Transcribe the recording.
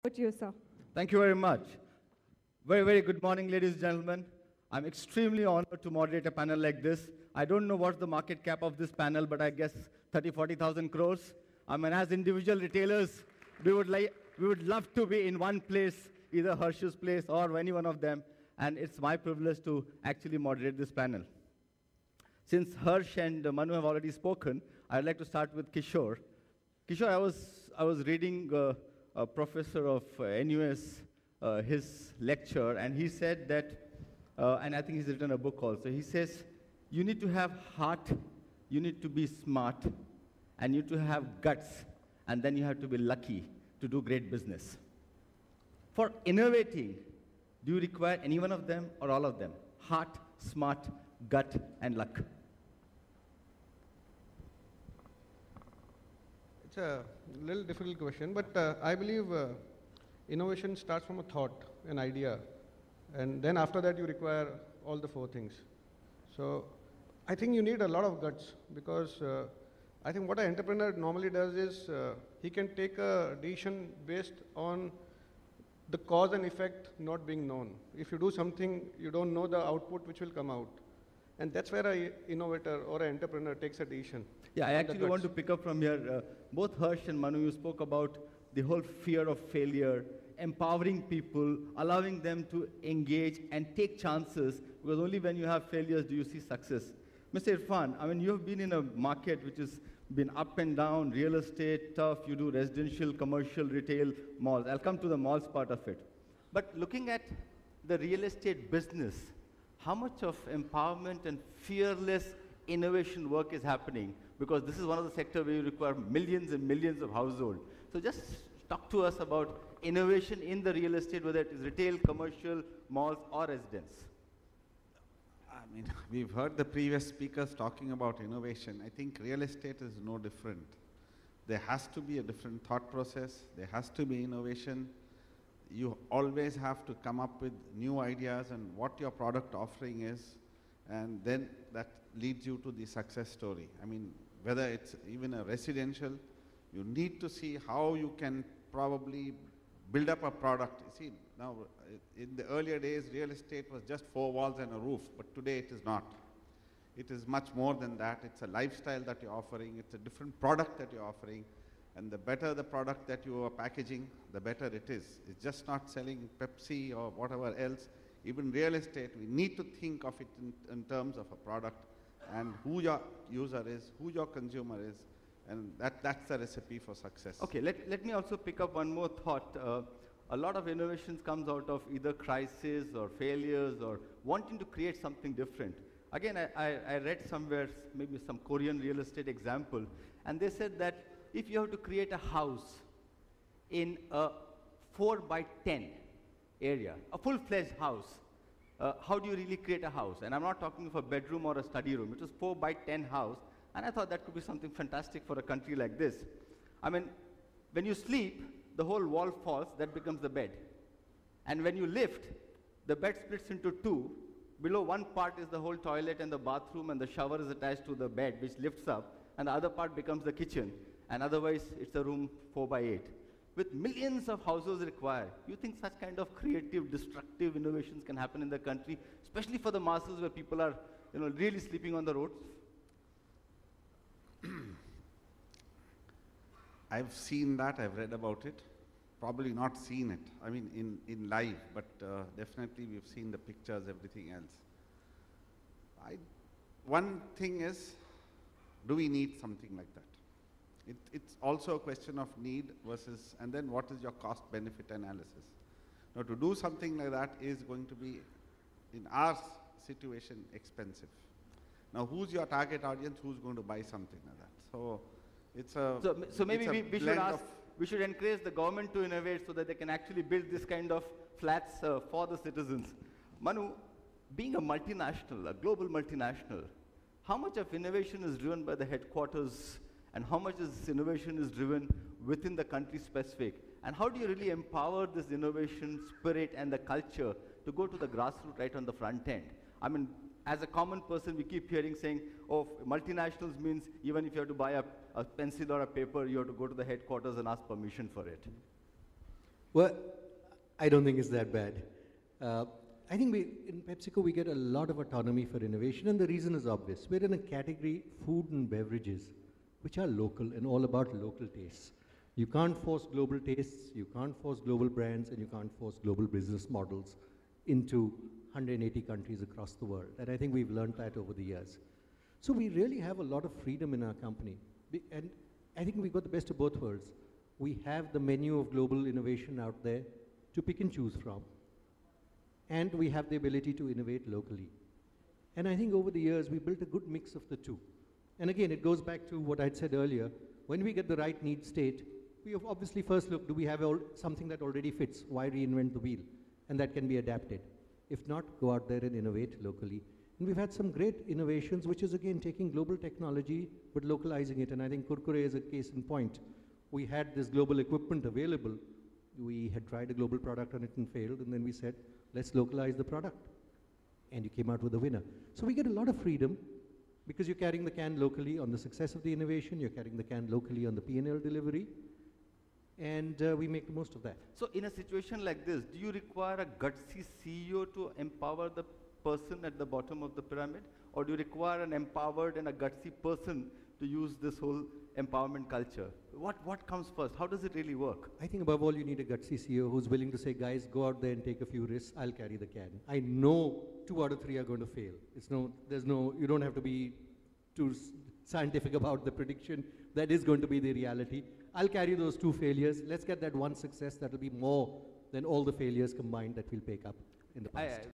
Over to you, sir. Thank you very much. Very, very good morning, ladies and gentlemen. I'm extremely honored to moderate a panel like this. I don't know what's the market cap of this panel, but I guess 30, 40,000 crores. I mean, as individual retailers, we would love to be in one place, either Harsh's place or any one of them, and it's my privilege to actually moderate this panel. Since Harsh and Manu have already spoken, I'd like to start with Kishore. Kishore, I was reading a professor of NUS, his lecture, and he said that, and I think he's written a book also, he says, you need to have heart, you need to be smart, and you need to have guts, and then you have to be lucky to do great business. For innovating, do you require any one of them or all of them? Heart, smart, gut, and luck. It's a little difficult question, but I believe innovation starts from a thought, an idea, and then after that you require all the four things. So I think you need a lot of guts, because I think what an entrepreneur normally does is he can take a decision based on the cause and effect not being known. If you do something, you don't know the output which will come out. And that's where an innovator or an entrepreneur takes a decision. Yeah, I actually want to pick up from here. Both Harsh and Manu, you spoke about the whole fear of failure, empowering people, allowing them to engage and take chances, because only when you have failures do you see success. Mr. Irfan, I mean, you have been in a market which has been up and down, real estate, tough, you do residential, commercial, retail, malls. I'll come to the malls part of it. But looking at the real estate business, how much of empowerment and fearless innovation work is happening? Because this is one of the sectors where you require millions and millions of households. So just talk to us about innovation in the real estate, whether it is retail, commercial, malls, or residence. I mean, we've heard the previous speakers talking about innovation. I think real estate is no different. There has to be a different thought process. There has to be innovation. You always have to come up with new ideas and what your product offering is, and then that leads you to the success story. I mean, whether it's even a residential, you need to see how you can probably build up a product. You see, now in the earlier days, real estate was just four walls and a roof, but today it is not. It is much more than that. It's a lifestyle that you're offering. It's a different product that you're offering. And the better the product that you are packaging, the better it is. It's just not selling Pepsi or whatever else. Even real estate, we need to think of it in terms of a product and who your user is, who your consumer is, and that's the recipe for success. Okay, let me also pick up one more thought. A lot of innovations comes out of either crisis or failures or wanting to create something different. Again, I read somewhere, maybe some Korean real estate example, and they said that if you have to create a house in a 4x10 area, a full-fledged house, how do you really create a house? And I'm not talking of a bedroom or a study room. It was 4x10 house, and I thought that could be something fantastic for a country like this. I mean, when you sleep, the whole wall falls, that becomes the bed. And when you lift, the bed splits into two. Below one part is the whole toilet and the bathroom, and the shower is attached to the bed, which lifts up, and the other part becomes the kitchen. And otherwise, it's a room 4x8. With millions of households required, you think such kind of creative, destructive innovations can happen in the country, especially for the masses where people are, really sleeping on the roads? I've seen that, I've read about it, probably not seen it, I mean in live, but definitely we've seen the pictures, everything else. One thing is, do we need something like that? It's also a question of need versus, and then what is your cost-benefit analysis? Now, to do something like that is going to be, in our situation, expensive. Now, who's your target audience? Who's going to buy something like that? So, it's a so maybe we should encourage the government to innovate so that they can actually build this kind of flats for the citizens. Manu, being a multinational, a global multinational, how much of innovation is driven by the headquarters, and how much of this innovation is driven within the country specific? And how do you really empower this innovation spirit and the culture to go to the grassroots right on the front end? I mean, as a common person, we keep hearing saying, oh, multinationals means even if you have to buy a pencil or a paper, you have to go to the headquarters and ask permission for it. Well, I don't think it's that bad. I think in PepsiCo, we get a lot of autonomy for innovation, and the reason is obvious. We're in a category, food and beverages, which are local and all about local tastes. You can't force global tastes, you can't force global brands, and you can't force global business models into 180 countries across the world. And I think we've learned that over the years. So we really have a lot of freedom in our company. And I think we've got the best of both worlds. We have the menu of global innovation out there to pick and choose from. And we have the ability to innovate locally. And I think over the years, we built a good mix of the two. And again, it goes back to what I'd said earlier. When we get the right need state, we obviously first look, do we have something that already fits? Why reinvent the wheel? And that can be adapted. If not, go out there and innovate locally. And we've had some great innovations, which is again taking global technology, but localizing it. And I think Kurkure is a case in point. We had this global equipment available. We had tried a global product on it and failed, and then we said, let's localize the product. And you came out with a winner. So we get a lot of freedom because you're carrying the can locally on the success of the innovation, you're carrying the can locally on the P&L delivery, and we make the most of that. So in a situation like this, do you require a gutsy CEO to empower the person at the bottom of the pyramid? Or do you require an empowered and a gutsy person to use this whole empowerment culture? What comes first? How does it really work? I think above all, you need a gutsy CEO who's willing to say, guys, go out there and take a few risks. I'll carry the can. I know 2 out of 3 are going to fail. You don't have to be too scientific about the prediction. That is going to be the reality. I'll carry those 2 failures. Let's get that one success that will be more than all the failures combined that we'll pick up in the past.